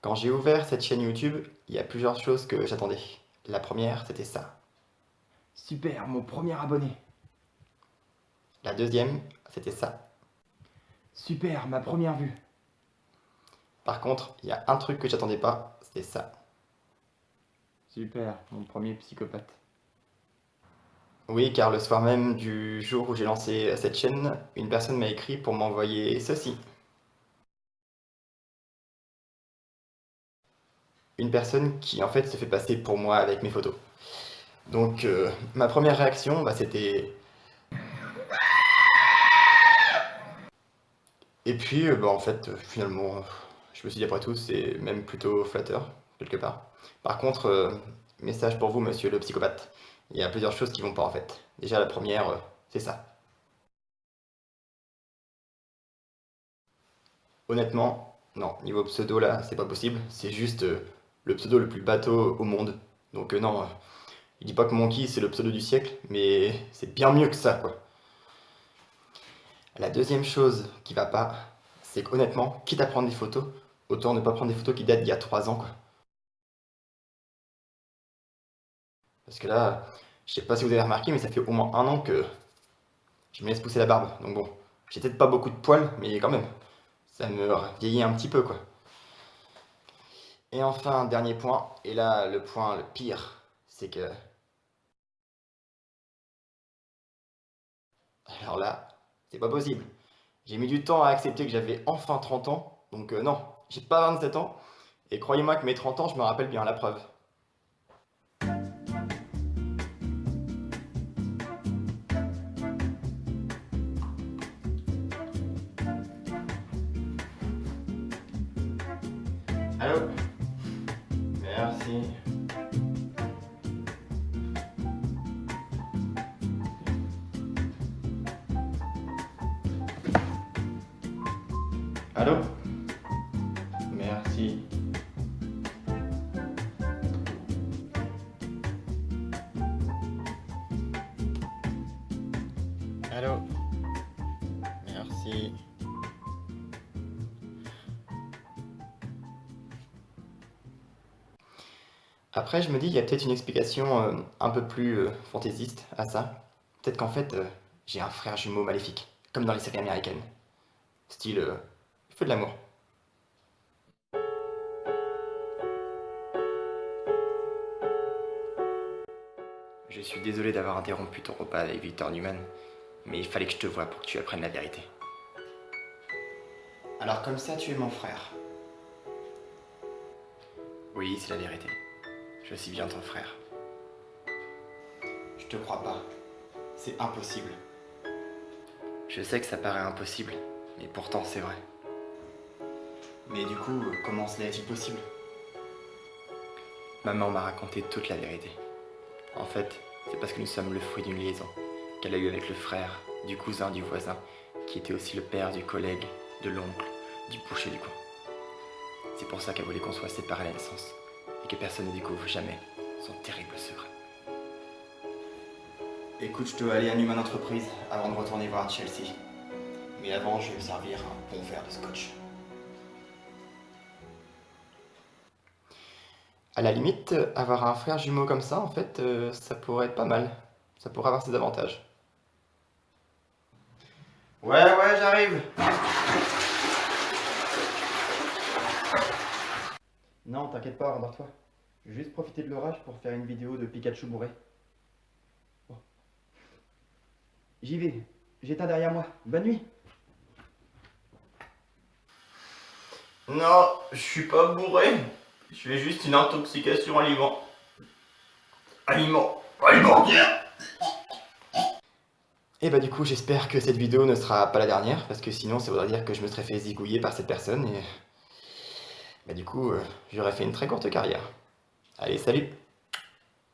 Quand j'ai ouvert cette chaîne YouTube, il y a plusieurs choses que j'attendais. La première, c'était ça. Super, mon premier abonné. La deuxième, c'était ça. Super, ma première vue. Par contre, il y a un truc que j'attendais pas, c'était ça. Super, mon premier psychopathe. Oui, car le soir même du jour où j'ai lancé cette chaîne, une personne m'a écrit pour m'envoyer ceci. Une personne qui en fait se fait passer pour moi avec mes photos. Donc ma première réaction, c'était... Et puis en fait, finalement, je me suis dit après tout, c'est même plutôt flatteur, quelque part. Par contre, message pour vous, monsieur le psychopathe. Il y a plusieurs choses qui vont pas en fait. Déjà la première, c'est ça. Honnêtement, non, niveau pseudo là, c'est pas possible. C'est juste le pseudo le plus bateau au monde. Donc non, il dit pas que Monkey c'est le pseudo du siècle, mais c'est bien mieux que ça quoi. La deuxième chose qui va pas, c'est qu'honnêtement, quitte à prendre des photos, autant ne pas prendre des photos qui datent d'il y a 3 ans quoi. Parce que là, je sais pas si vous avez remarqué, mais ça fait au moins 1 an que je me laisse pousser la barbe. Donc bon, j'ai peut-être pas beaucoup de poils, mais quand même, ça me vieillit un petit peu quoi. Et enfin, dernier point, et là, le point le pire, c'est que... Alors là, c'est pas possible. J'ai mis du temps à accepter que j'avais enfin 30 ans, donc non, j'ai pas 27 ans, et croyez-moi que mes 30 ans, je me rappelle bien la preuve. Allô? Merci. Allô? Merci. Allô? Merci. Après, je me dis, il y a peut-être une explication un peu plus fantaisiste à ça. Peut-être qu'en fait, j'ai un frère jumeau maléfique, comme dans les séries américaines. Style, feu de l'amour. Je suis désolé d'avoir interrompu ton repas avec Victor Newman, mais il fallait que je te voie pour que tu apprennes la vérité. Alors comme ça, tu es mon frère. Oui, c'est la vérité. Je suis bien ton frère. Je te crois pas. C'est impossible. Je sais que ça paraît impossible, mais pourtant c'est vrai. Mais du coup, comment cela est-il possible? Maman m'a raconté toute la vérité. En fait, c'est parce que nous sommes le fruit d'une liaison qu'elle a eue avec le frère du cousin du voisin, qui était aussi le père du collègue, de l'oncle, du boucher du coin. C'est pour ça qu'elle voulait qu'on soit séparés à la naissance, et que personne ne découvre jamais son terrible secret. Écoute, je dois aller à Newman Entreprise avant de retourner voir Chelsea. Mais avant, je vais me servir un bon verre de scotch. À la limite, avoir un frère jumeau comme ça, en fait, ça pourrait être pas mal. Ça pourrait avoir ses avantages. Ouais, j'arrive. Non, t'inquiète pas, rendors-toi. Je vais juste profiter de l'orage pour faire une vidéo de Pikachu bourré. Bon. J'y vais. J'éteins derrière moi. Bonne nuit. Non, je suis pas bourré. Je fais juste une intoxication alimentaire. Et bah du coup, j'espère que cette vidéo ne sera pas la dernière, parce que sinon ça voudrait dire que je me serais fait zigouiller par cette personne, et bah du coup, j'aurais fait une très courte carrière. Allez, salut!